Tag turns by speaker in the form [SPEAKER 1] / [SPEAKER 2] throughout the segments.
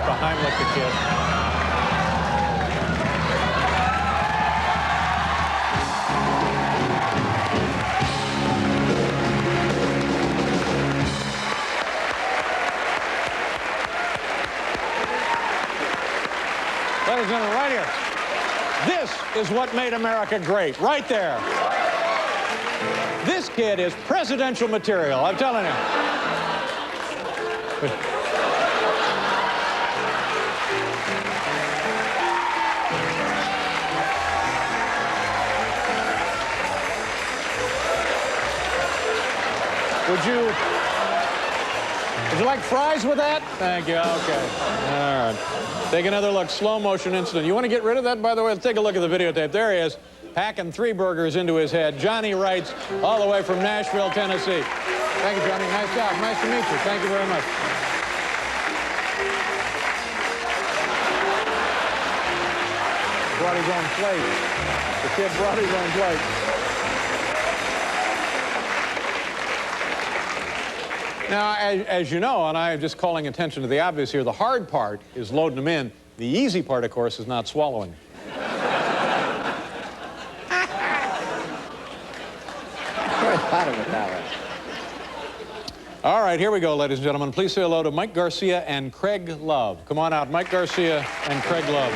[SPEAKER 1] to Heimlich the kid. Ladies and gentlemen, right here. This is what made America great, right there. This kid is presidential material, I'm telling you. Would you like fries with that? Thank you, okay. All right. Take another look, slow motion incident. You want to get rid of that, by the way? Let's take a look at the videotape. There he is, packing 3 burgers into his head. Johnny writes all the way from Nashville, Tennessee. Thank you, Johnny. Nice job. Nice to meet you. Thank you very much. Brought his own plate. The kid brought his own plate. Now, as you know, and I'm just calling attention to the obvious here, the hard part is loading them in. The easy part, of course, is not swallowing. All right, here we go, ladies and gentlemen. Please say hello to Mike Garcia and Craig Love. Come on out, Mike Garcia and Craig Love.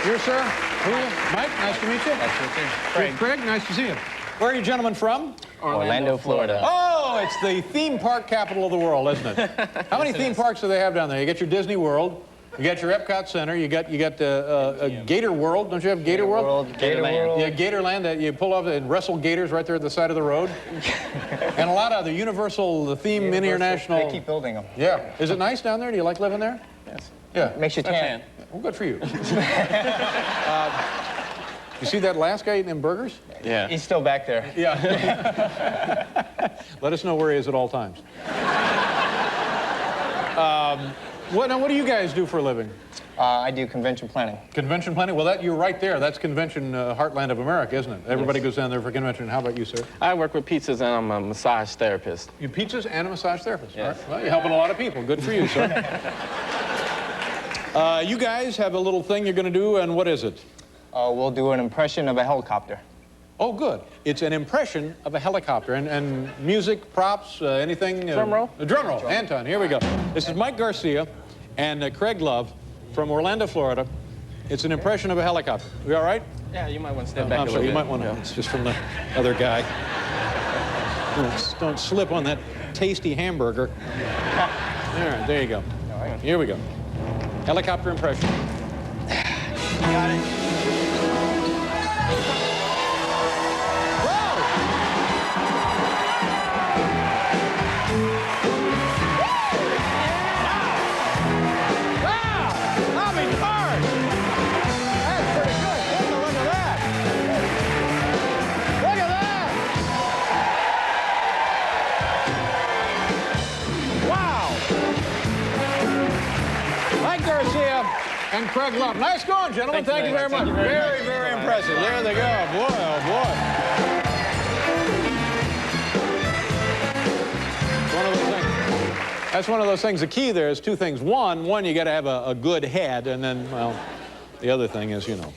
[SPEAKER 1] Here, sir. Who are you? Mike, nice to meet you.
[SPEAKER 2] Nice to meet you. Craig.
[SPEAKER 1] Craig, nice to see you. Where are you gentlemen from?
[SPEAKER 2] Orlando, Florida.
[SPEAKER 1] Oh, it's the theme park capital of the world, isn't it? How many theme parks do they have down there? You got your Disney World, you got your Epcot Center, you got Gator World. Don't you have Gator World?
[SPEAKER 2] Gatorland.
[SPEAKER 1] Yeah, Gatorland. That you pull off and wrestle gators right there at the side of the road. And a lot of the Universal, the theme international.
[SPEAKER 2] They keep building them.
[SPEAKER 1] Yeah. Is it nice down there? Do you like living there?
[SPEAKER 2] Yes.
[SPEAKER 1] Yeah.
[SPEAKER 2] Makes you tan.
[SPEAKER 1] Well, good for you. You see that last guy eating them burgers?
[SPEAKER 2] Yeah. He's still back there.
[SPEAKER 1] Yeah. Let us know where he is at all times. What do you guys do for a living?
[SPEAKER 2] I do convention planning.
[SPEAKER 1] Convention planning? Well, you're right there. That's convention heartland of America, isn't it? Everybody goes down there for convention. How about you, sir?
[SPEAKER 3] I work with pizzas and I'm a massage therapist.
[SPEAKER 1] You pizzas and a massage therapist?
[SPEAKER 3] Yes.
[SPEAKER 1] All right. Well, you're helping a lot of people. Good for you, sir. You guys have a little thing you're going to do, and what is it?
[SPEAKER 2] We'll do an impression of a helicopter.
[SPEAKER 1] Oh, good. It's an impression of a helicopter. And music, props, anything?
[SPEAKER 3] Drum roll.
[SPEAKER 1] A drum roll. Anton, here we go. This is Mike Garcia and Craig Love from Orlando, Florida. It's an impression of a helicopter. We all right?
[SPEAKER 3] Yeah, you might want to step back a little
[SPEAKER 1] You
[SPEAKER 3] bit.
[SPEAKER 1] might want to. It's just from the other guy. Don't slip on that tasty hamburger. All right, there you go. Here we go. Helicopter impression.
[SPEAKER 2] Got it.
[SPEAKER 1] And Craig Love. Nice going, gentlemen. Thank you very much. Very, very impressive. There they go. Boy, oh, boy. One of those things. That's one of those things. The key there is 2 things. One, you got to have a good head, and then, well, the other thing is, you know.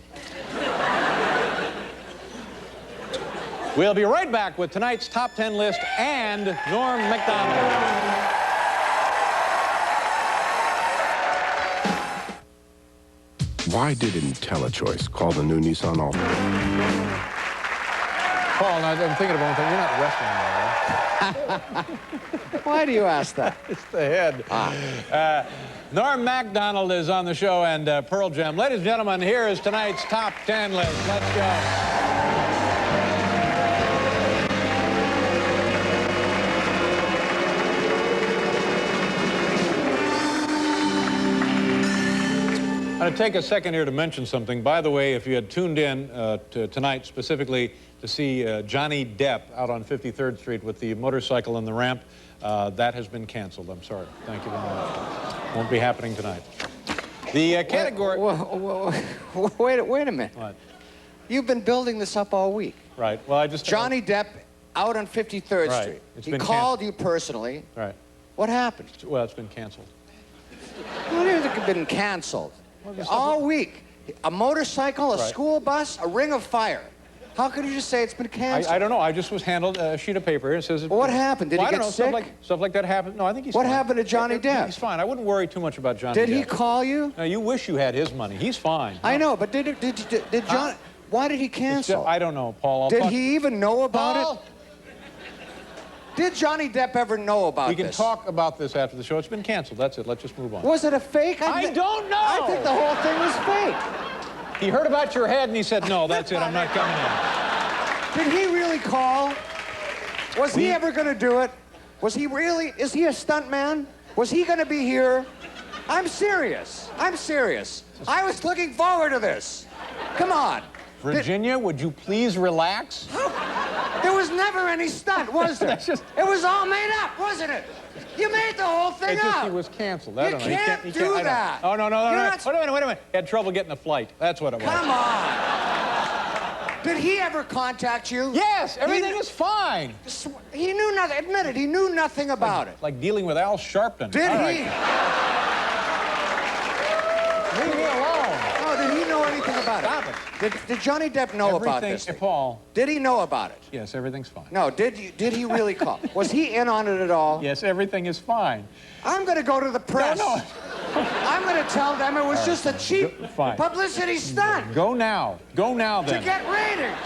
[SPEAKER 1] We'll be right back with tonight's top 10 list and Norm Macdonald.
[SPEAKER 4] Why did IntelliChoice call the new Nissan Altima?
[SPEAKER 1] Paul, now, I'm thinking of one thing. You're not wrestling there, right?
[SPEAKER 5] Why do you ask that?
[SPEAKER 1] It's the head. Norm Macdonald is on the show, and Pearl Jam. Ladies and gentlemen, here is tonight's top 10 list. Let's go. I'm going to take a second here to mention something. By the way, if you had tuned in tonight specifically to see Johnny Depp out on 53rd Street with the motorcycle and the ramp, that has been canceled. I'm sorry. Thank you very much. Won't be happening tonight. The category...
[SPEAKER 5] Wait a minute.
[SPEAKER 1] What?
[SPEAKER 5] You've been building this up all week.
[SPEAKER 1] Right. Well, I just...
[SPEAKER 5] Johnny Depp out on 53rd
[SPEAKER 1] Right.
[SPEAKER 5] Street.
[SPEAKER 1] It's
[SPEAKER 5] He
[SPEAKER 1] been
[SPEAKER 5] called you personally.
[SPEAKER 1] Right.
[SPEAKER 5] What happened?
[SPEAKER 1] Well, it's been canceled.
[SPEAKER 5] had been canceled. All week. A motorcycle, a school bus, a ring of fire. How could you just say it's been canceled?
[SPEAKER 1] I don't know. I just was handled a sheet of paper. It says...
[SPEAKER 5] Well, what happened? Did he
[SPEAKER 1] I don't
[SPEAKER 5] get
[SPEAKER 1] know.
[SPEAKER 5] sick?
[SPEAKER 1] Stuff like that happened. No, I think he's
[SPEAKER 5] What
[SPEAKER 1] fine.
[SPEAKER 5] happened to Johnny Depp?
[SPEAKER 1] He's fine. I wouldn't worry too much about Johnny
[SPEAKER 5] Did
[SPEAKER 1] Depp.
[SPEAKER 5] he call you?
[SPEAKER 1] No, you wish you had his money. He's fine.
[SPEAKER 5] I know, but did John... Why did he cancel?
[SPEAKER 1] I don't know, Paul.
[SPEAKER 5] Did he even know about
[SPEAKER 1] Paul?
[SPEAKER 5] it? Did Johnny Depp ever know about this?
[SPEAKER 1] We can talk about this after the show. It's been canceled. That's it. Let's just move on.
[SPEAKER 5] Was it a fake?
[SPEAKER 1] I don't know.
[SPEAKER 5] I think the whole thing was fake.
[SPEAKER 1] He heard about your head and he said, no, that's it. I'm not coming in.
[SPEAKER 5] Did he really call? Was he ever going to do it? Was he really? Is he a stunt man? Was he going to be here? I'm serious. I'm serious. I was looking forward to this. Come on.
[SPEAKER 1] Virginia, would you please relax?
[SPEAKER 5] There was never any stunt, was there? It was all made up, wasn't it? You made the whole thing
[SPEAKER 1] It's just
[SPEAKER 5] up.
[SPEAKER 1] he was canceled. I
[SPEAKER 5] You
[SPEAKER 1] don't know.
[SPEAKER 5] can't
[SPEAKER 1] He
[SPEAKER 5] do
[SPEAKER 1] I don't-
[SPEAKER 5] that.
[SPEAKER 1] Oh, no.
[SPEAKER 5] You're
[SPEAKER 1] Wait a minute. He had trouble getting a flight. That's what it was.
[SPEAKER 5] Come on. Did he ever contact you?
[SPEAKER 1] Yes, everything is fine.
[SPEAKER 5] He knew nothing. Admit it, he knew nothing about it.
[SPEAKER 1] Like dealing with Al Sharpton.
[SPEAKER 5] Did
[SPEAKER 1] All
[SPEAKER 5] he?
[SPEAKER 1] right. Leave me alone.
[SPEAKER 5] Oh, did he know anything about
[SPEAKER 1] Stop
[SPEAKER 5] it? Did Johnny Depp know about
[SPEAKER 1] Everything,
[SPEAKER 5] this thing?
[SPEAKER 1] Paul.
[SPEAKER 5] Did he know about it?
[SPEAKER 1] Yes, everything's fine.
[SPEAKER 5] No, did he really call? Was he in on it at all?
[SPEAKER 1] Yes, everything is fine.
[SPEAKER 5] I'm going to go to the press.
[SPEAKER 1] No.
[SPEAKER 5] I'm going to tell them it was just a cheap
[SPEAKER 1] Fine.
[SPEAKER 5] publicity stunt
[SPEAKER 1] Go now. Go now,
[SPEAKER 5] to
[SPEAKER 1] then.
[SPEAKER 5] get ratings.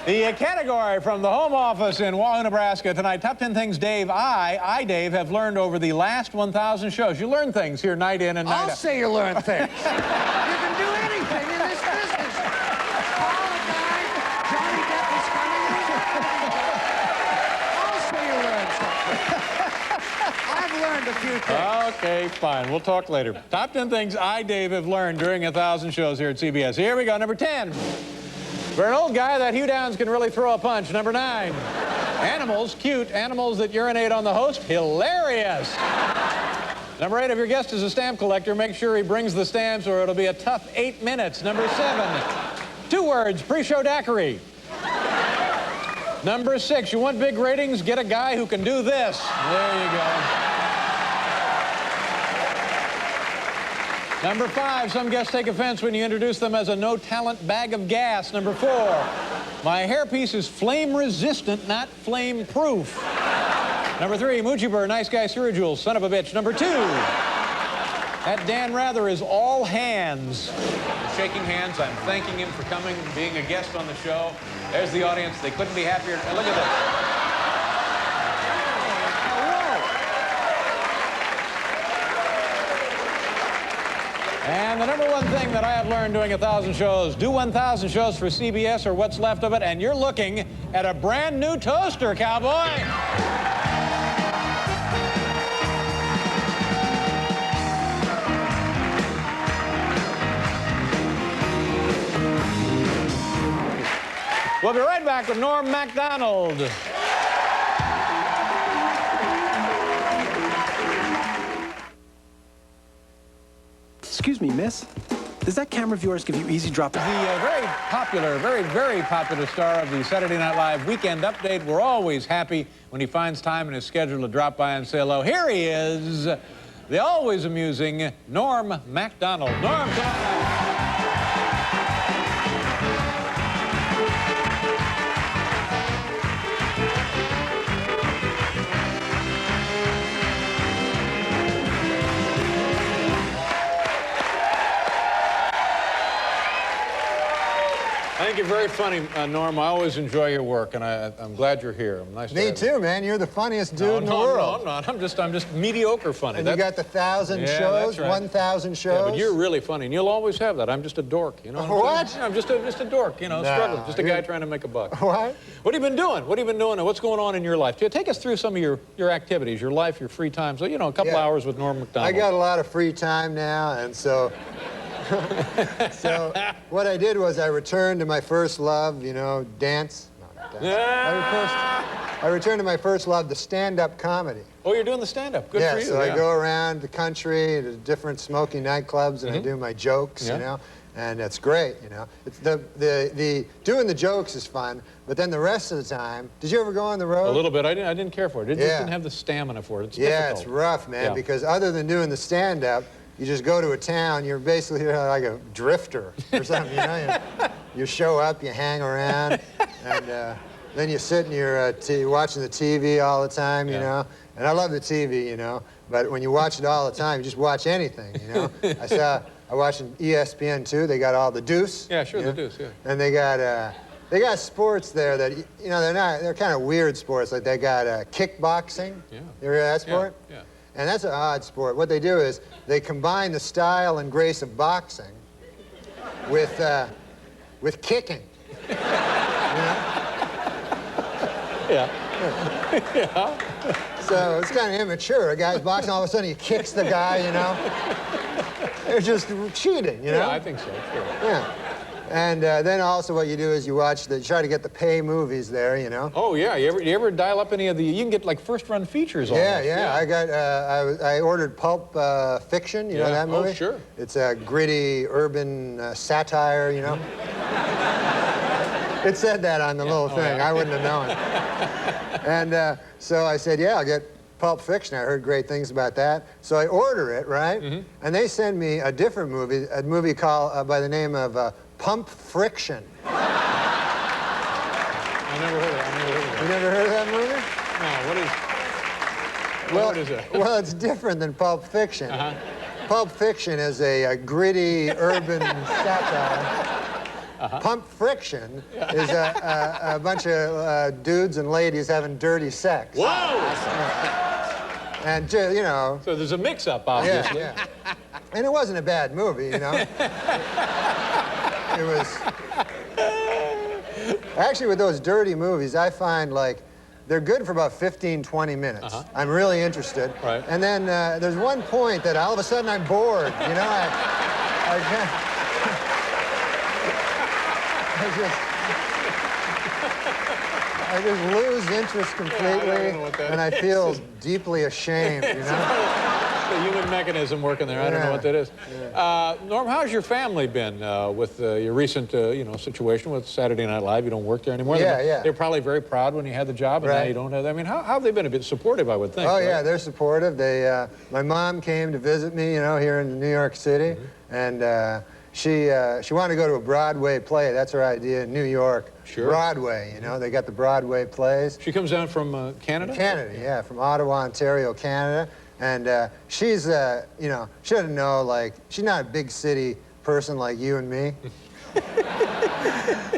[SPEAKER 1] The category from the home office in Wahoo, Nebraska tonight. Top 10 things Dave, Dave, have learned over the last 1,000 shows. You learn things here night in and night out.
[SPEAKER 5] I'll say you learn things. You can do anything in this business. Call a guy, Johnny Depp is coming in. I'll say you learn something. I've learned a few things.
[SPEAKER 1] Okay, fine. We'll talk later. Top 10 things Dave, have learned during 1,000 shows here at CBS. Here we go. Number 10. For an old guy, that Hugh Downs can really throw a punch. Number 9. Animals, cute. Animals that urinate on the host, hilarious. Number 8, if your guest is a stamp collector, make sure he brings the stamps or it'll be a tough 8 minutes. Number 7. 2 words, pre-show daiquiri. Number 6, you want big ratings? Get a guy who can do this. There you go. Number 5, some guests take offense when you introduce them as a no-talent bag of gas. Number 4, my hairpiece is flame-resistant, not flame-proof. Number 3, Moochie Burr, nice guy, Jules, son of a bitch. Number 2, that Dan Rather is all hands. I'm shaking hands, I'm thanking him for coming and being a guest on the show. There's the audience, they couldn't be happier. And look at this. And the number 1 thing that I have learned doing 1,000 shows, do 1,000 shows for CBS or what's left of it, and you're looking at a brand new toaster, cowboy. We'll be right back with Norm Macdonald.
[SPEAKER 6] Excuse me, miss. Does that camera of yours give you easy drop?
[SPEAKER 1] The very popular, very popular star of the Saturday Night Live Weekend Update. We're always happy when he finds time in his schedule to drop by and say hello. Here he is, the always amusing Norm Macdonald. Norm, come on. I think you're very funny, Norm. I always enjoy your work, and I'm glad you're here. Nice to
[SPEAKER 7] Me
[SPEAKER 1] have you.
[SPEAKER 7] too, man. You're the funniest dude in the world.
[SPEAKER 1] No, I'm just mediocre funny.
[SPEAKER 7] And you got the 1,000
[SPEAKER 1] Yeah,
[SPEAKER 7] shows,
[SPEAKER 1] that's right.
[SPEAKER 7] 1,000 shows.
[SPEAKER 1] Yeah, but you're really funny, and you'll always have that. I'm just a dork, you know.
[SPEAKER 7] What?
[SPEAKER 1] Yeah, I'm just a dork, you know,
[SPEAKER 7] No,
[SPEAKER 1] struggling. Just a guy
[SPEAKER 7] you're-
[SPEAKER 1] trying to make a buck.
[SPEAKER 7] What?
[SPEAKER 1] What have you been doing? What have you been doing? And what's going on in your life? Take us through some of your activities, your life, your free time. So, you know, a couple
[SPEAKER 7] Yeah.
[SPEAKER 1] hours with Norm Macdonald.
[SPEAKER 7] I got a lot of free time now, and so... so what I did was I returned to my first love, you know, dance. No, not dance. I returned to my first love, the stand-up comedy.
[SPEAKER 1] Oh, you're doing the stand-up. Good
[SPEAKER 7] Yeah,
[SPEAKER 1] for you.
[SPEAKER 7] so I go around the country to different smoky nightclubs, and I do my jokes,
[SPEAKER 1] Yeah.
[SPEAKER 7] you know. and it's great, you know. It's the doing the jokes is fun, but then the rest of the time, did you ever go on the road?
[SPEAKER 1] A little bit. I didn't care for it. It just
[SPEAKER 7] Yeah.
[SPEAKER 1] didn't have the stamina for it. It's
[SPEAKER 7] Yeah,
[SPEAKER 1] difficult.
[SPEAKER 7] it's rough, man,
[SPEAKER 1] Yeah.
[SPEAKER 7] because other than doing the stand-up, you just go to a town, you're basically like a drifter or something, you know? You show up, you hang around, and then you sit and you're watching the TV all the time, you know? And I love the TV, you know, but when you watch it all the time, you just watch anything, you know? I watched ESPN too. They got all the Deuce.
[SPEAKER 1] Yeah, sure,
[SPEAKER 7] you
[SPEAKER 1] the
[SPEAKER 7] know?
[SPEAKER 1] Deuce, yeah.
[SPEAKER 7] And they got sports there that, you know, they're kind of weird sports. Like they got kickboxing.
[SPEAKER 1] Yeah.
[SPEAKER 7] You ever hear of that sport?
[SPEAKER 1] Yeah.
[SPEAKER 7] And that's an odd sport. What they do is they combine the style and grace of boxing with kicking. You know?
[SPEAKER 1] Yeah.
[SPEAKER 7] So it's kind of immature. A guy's boxing, all of a sudden he kicks the guy, you know? They're just cheating, you know?
[SPEAKER 1] Yeah, I think so, sure.
[SPEAKER 7] Yeah. And then also what you do is you try to get the pay movies there, you know?
[SPEAKER 1] Oh, yeah. You ever dial up any of the, you can get like first-run features on
[SPEAKER 7] Yeah. I ordered Pulp Fiction, you know that movie?
[SPEAKER 1] Oh, sure.
[SPEAKER 7] It's a gritty urban satire, you know? It said that on the little thing.
[SPEAKER 1] Yeah.
[SPEAKER 7] I wouldn't have known. And so I said, yeah, I'll get Pulp Fiction. I heard great things about that. So I order it, right? Mm-hmm. And they send me a different movie, a movie called by the name of Pump Friction.
[SPEAKER 1] I never heard of that.
[SPEAKER 7] You never heard of that movie?
[SPEAKER 1] No, what is it?
[SPEAKER 7] Well, it's different than Pulp Fiction. Pulp Fiction is a gritty urban satire. Pump Friction is a bunch of dudes and ladies having dirty sex.
[SPEAKER 1] Whoa!
[SPEAKER 7] And, you know...
[SPEAKER 1] So there's a mix-up, obviously.
[SPEAKER 7] Yeah. And it wasn't a bad movie, you know? It was... Actually, with those dirty movies, I find, like, they're good for about 15, 20 minutes. I'm really interested.
[SPEAKER 1] Right.
[SPEAKER 7] And then there's one point that all of a sudden I'm bored, you know? I just lose interest completely, and I feel deeply ashamed, you know?
[SPEAKER 1] The human mechanism working there. I don't know what that is. Yeah. Norm, how's your family been with your recent, situation with Saturday Night Live? You don't work there anymore.
[SPEAKER 7] Yeah.
[SPEAKER 1] They're probably very proud when you had the job, and now you don't have that. I mean, how have they been? A bit supportive, I would think.
[SPEAKER 7] Oh,
[SPEAKER 1] right?
[SPEAKER 7] yeah, they're supportive. My mom came to visit me, you know, here in New York City, and she wanted to go to a Broadway play. That's her idea in New York.
[SPEAKER 1] Sure.
[SPEAKER 7] Broadway, you know, they got the Broadway plays.
[SPEAKER 1] She comes down from Canada?
[SPEAKER 7] Canada, yeah, from Ottawa, Ontario, Canada. And she's, you know, she doesn't know, like, she's not a big city person like you and me.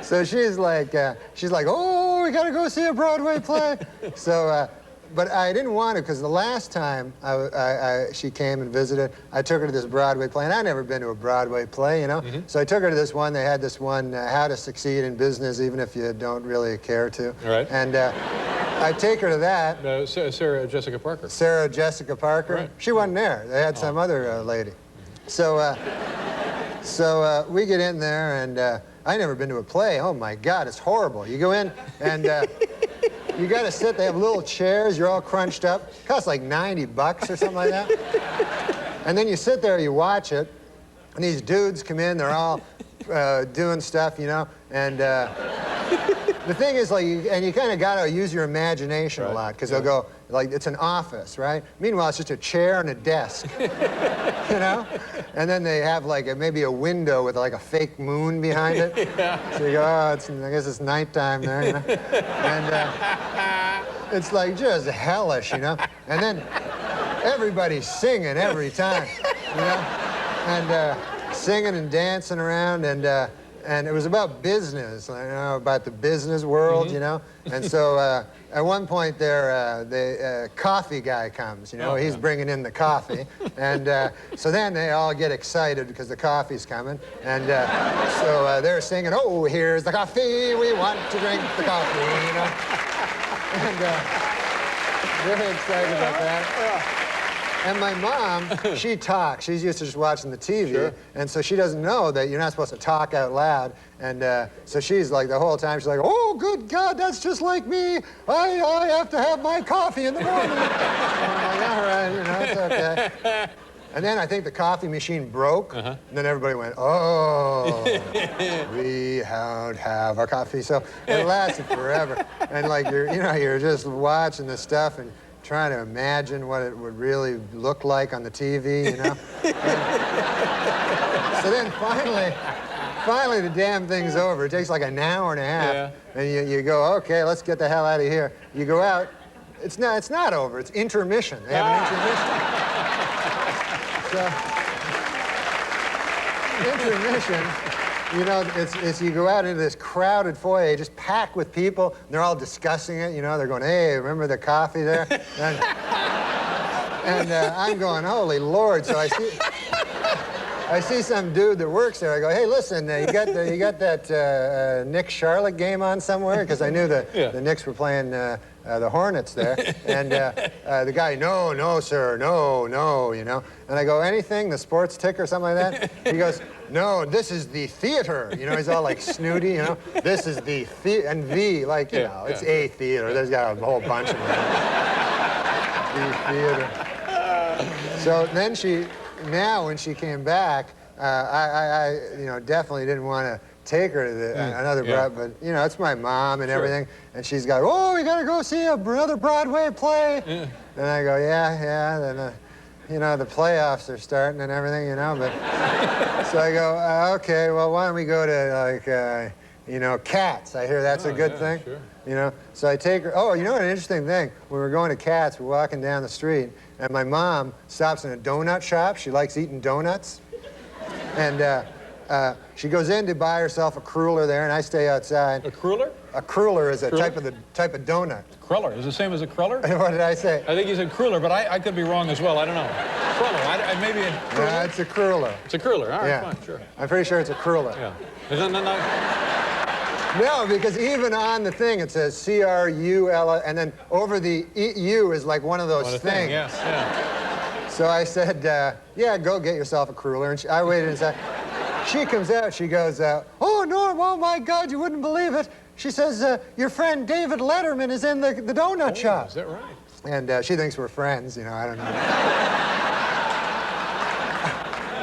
[SPEAKER 7] So she's like, oh, we gotta go see a Broadway play. So, but I didn't want to, because the last time she came and visited, I took her to this Broadway play, and I'd never been to a Broadway play, you know? So I took her to this one. They had this one, How to Succeed in Business, even if you don't really care to.
[SPEAKER 1] All right.
[SPEAKER 7] And I take her to that.
[SPEAKER 1] Sarah Jessica Parker.
[SPEAKER 7] Sarah Jessica Parker.
[SPEAKER 1] Right.
[SPEAKER 7] She wasn't there. They had some other lady. So we get in there, and I never been to a play. Oh, my God, it's horrible. You go in, and you got to sit. They have little chairs. You're all crunched up. It costs like $90 or something like that. And then you sit there, you watch it, and these dudes come in. They're all doing stuff, you know, and the thing is, like, you kind of got to use your imagination a lot, because they'll go, like, it's an office, right? Meanwhile, it's just a chair and a desk, you know? And then they have, like, maybe a window with, like, a fake moon behind it. Yeah. So you go, oh, I guess it's nighttime there, you know? And it's, like, just hellish, you know? And then everybody's singing every time, you know? And singing and dancing around, and it was about business, you know, about the business world, you know? And so at one point there, the coffee guy comes, you know? He's bringing in the coffee. And so then they all get excited because the coffee's coming. And so they're singing, oh, here's the coffee, we want to drink the coffee, you know? And very excited about that. And my mom, she talks. She's used to just watching the TV, and so she doesn't know that you're not supposed to talk out loud. And so she's like, the whole time, she's like, oh, good God, that's just like me. I have to have my coffee in the morning. And I'm like, all right, you know, it's okay. And then I think the coffee machine broke, and then everybody went, oh, we don't have our coffee. So it lasted forever. And like, you're just watching the stuff and trying to imagine what it would really look like on the TV, you know? So then finally the damn thing's over. It takes like an hour and a half, and you go, okay, let's get the hell out of here. You go out, it's not over, it's intermission. They have an intermission. So, intermission, you know, it's you go out into this crowded foyer, just packed with people, and they're all discussing it, you know, they're going, hey, remember the coffee there? And I'm going, holy Lord, so I see some dude that works there. I go, hey, listen, you got that Knicks Charlotte game on somewhere? Because I knew the Knicks were playing the Hornets there. And the guy, no, sir, no, you know. And I go, anything, the sports tick or something like that? He goes, no, this is the theater. You know, he's all like snooty, you know. This is the and the, like, you know, it's a theater. There's got a whole bunch of them. The theater. So then now when she came back, I you know, definitely didn't want to take her to another but you know, it's my mom and everything, and she's got, oh, we gotta go see another Broadway play. And I go, yeah, then you know, the playoffs are starting and everything, you know, but so I go, okay, well, why don't we go to like you know, Cats? I hear that's a good thing. Sure. You know, so I take her. Oh, you know what, an interesting thing? When we're going to Cats, we're walking down the street, and my mom stops in a donut shop. She likes eating donuts. And she goes in to buy herself a cruller there, and I stay outside.
[SPEAKER 1] A cruller?
[SPEAKER 7] A cruller is a type of donut.
[SPEAKER 1] Cruller is the same as a cruller?
[SPEAKER 7] What did I say?
[SPEAKER 1] I think he said cruller, but I could be wrong as well. I don't know. Cruller. Maybe a cruller?
[SPEAKER 7] No, it's a cruller.
[SPEAKER 1] It's a cruller. All right, fine, sure.
[SPEAKER 7] I'm pretty sure it's a cruller.
[SPEAKER 1] Yeah.
[SPEAKER 7] No, because even on the thing it says C-R-U-L, and then over the U is like one of those things.
[SPEAKER 1] Yes, yeah.
[SPEAKER 7] So I said, yeah, go get yourself a cruller. And I waited inside. She comes out, she goes, oh, Norm, oh my God, you wouldn't believe it. She says, your friend David Letterman is in the donut shop.
[SPEAKER 1] Is that right?
[SPEAKER 7] And she thinks we're friends, you know, I don't know.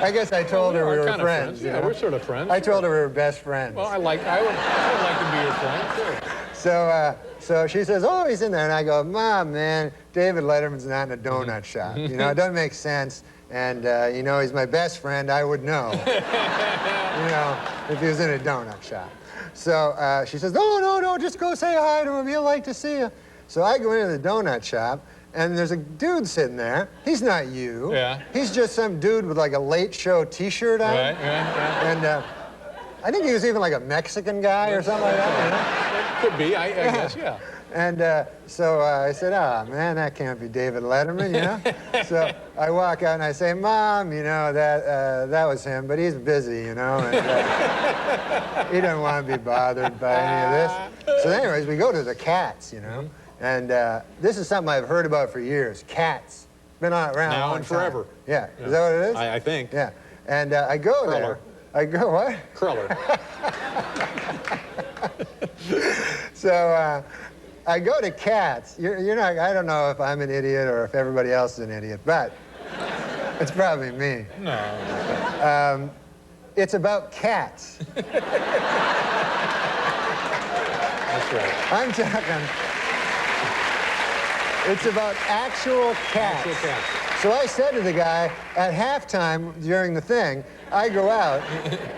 [SPEAKER 7] I guess I told her we were friends.
[SPEAKER 1] Yeah, we're sort of friends.
[SPEAKER 7] I told her we were best friends.
[SPEAKER 1] Well, I would like to be your friend, sure.
[SPEAKER 7] So she says, oh, he's in there. And I go, Mom, man, David Letterman's not in a donut shop. You know, it doesn't make sense. And, you know, he's my best friend. I would know, you know, if he was in a donut shop. So she says, no, just go say hi to him. He'll like to see you. So I go into the donut shop, and there's a dude sitting there. He's not you.
[SPEAKER 1] Yeah.
[SPEAKER 7] He's just some dude with like a Late Show T-shirt on.
[SPEAKER 1] Right.
[SPEAKER 7] And I think he was even like a Mexican guy or something like that. You know?
[SPEAKER 1] Could be, I guess, yeah.
[SPEAKER 7] And so I said, oh, man, that can't be David Letterman, you know? So I walk out and I say, Mom, you know, that was him, but he's busy, you know? And he doesn't want to be bothered by any of this. So anyways, we go to the Cats, you know? And this is something I've heard about for years, Cats. Been around
[SPEAKER 1] now
[SPEAKER 7] a long
[SPEAKER 1] and
[SPEAKER 7] time.
[SPEAKER 1] forever.
[SPEAKER 7] Yeah. Is that what it is?
[SPEAKER 1] I think.
[SPEAKER 7] Yeah. And I go there. I go, what?
[SPEAKER 1] Cruller.
[SPEAKER 7] So I go to Cats. You're not, I don't know if I'm an idiot or if everybody else is an idiot, but it's probably me.
[SPEAKER 1] No.
[SPEAKER 7] It's about cats.
[SPEAKER 1] That's right.
[SPEAKER 7] I'm talking, it's about actual cats.
[SPEAKER 1] Actual cats.
[SPEAKER 7] So I said to the guy at halftime during the thing, I go out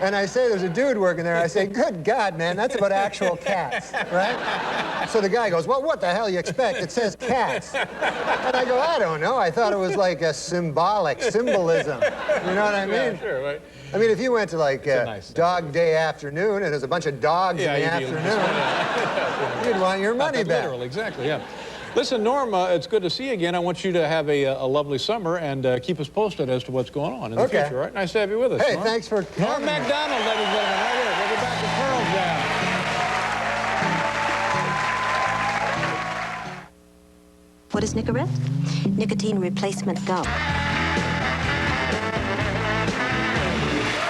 [SPEAKER 7] and I say, there's a dude working there. I say, good God, man, that's about actual cats, right? So the guy goes, well, what the hell you expect? It says cats. And I go, I don't know. I thought it was like a symbolism. You know what I mean?
[SPEAKER 1] Yeah, sure, right.
[SPEAKER 7] I mean, if you went to like
[SPEAKER 1] nice
[SPEAKER 7] Dog Day afternoon and there's a bunch of dogs in the afternoon, you'd want your money back.
[SPEAKER 1] Literal, exactly, yeah. Listen, Norm, it's good to see you again. I want you to have a lovely summer and keep us posted as to what's going on in the future, all right? Nice to have you with us,
[SPEAKER 7] Hey,
[SPEAKER 1] Norm.
[SPEAKER 7] thanks for
[SPEAKER 1] Norm Macdonald, ladies and gentlemen, right here. We'll be back with Pearl Jam.
[SPEAKER 8] What is Nicorette? Nicotine replacement gum.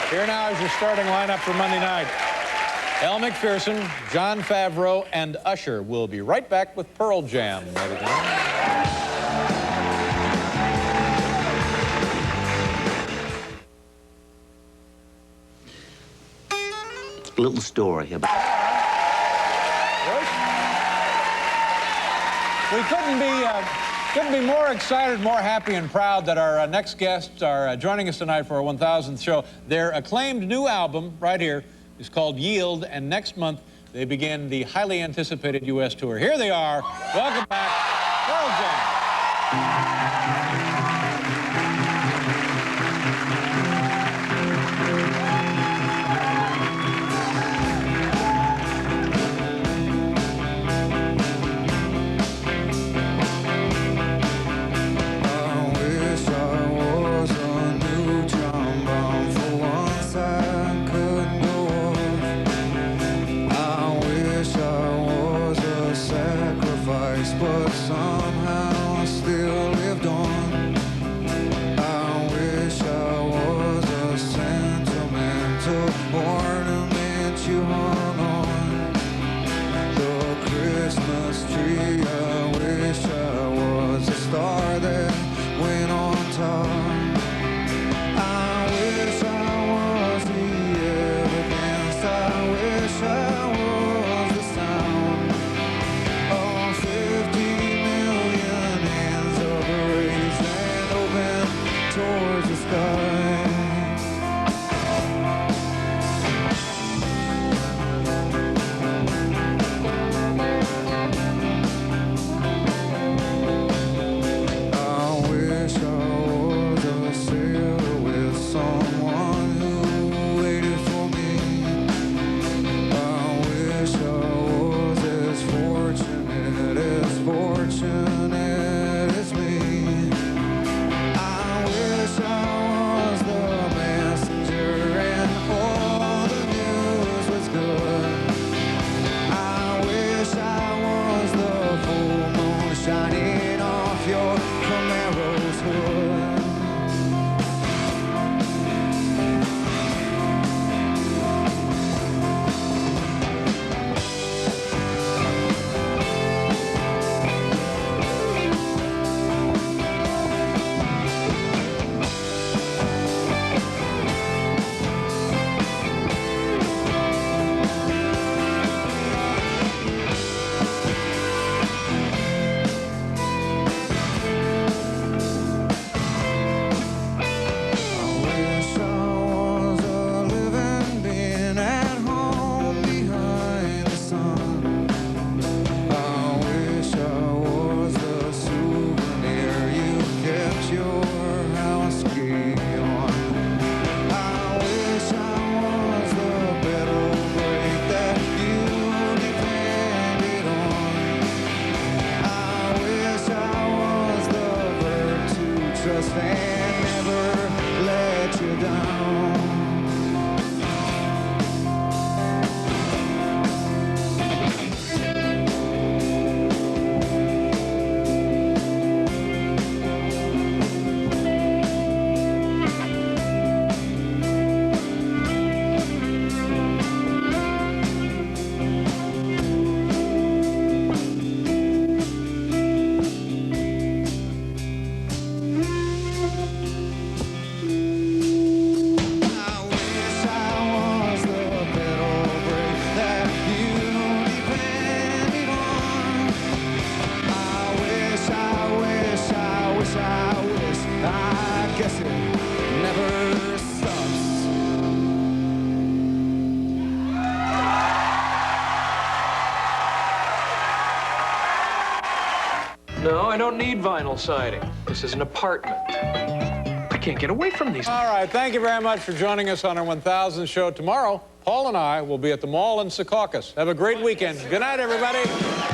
[SPEAKER 1] Here now is your starting lineup for Monday night. Elle McPherson, Jon Favreau, and Usher. We'll be right back with Pearl Jam, ladies and gentlemen.
[SPEAKER 9] little story about...
[SPEAKER 1] We couldn't be more excited, more happy, and proud that our next guests are joining us tonight for our 1000th show. Their acclaimed new album, right here, is called Yield, and next month they begin the highly anticipated U.S. tour. Here they are. Welcome back, Pearl Jam.
[SPEAKER 10] But somehow still lived on. I wish I was a sentimental ornament you hung on the Christmas tree. I wish I was a star that went on top. I wish I was the evidence. I wish I was the sound of 50 million hands upraised and open towards the sky. I wish I was a sailor with someone who waited for me. I wish I was as fortunate as me. I wish I was the messenger and all the news was good. I wish I was the full moon shining off your Camaro's hood. Trust and never let you down. I guess it never stops.
[SPEAKER 11] No, I don't need vinyl siding. This is an apartment. I can't get away from these.
[SPEAKER 1] All right, thank you very much for joining us on our 1000th show. Tomorrow, Paul and I will be at the mall in Secaucus. Have a great weekend. Good night, everybody.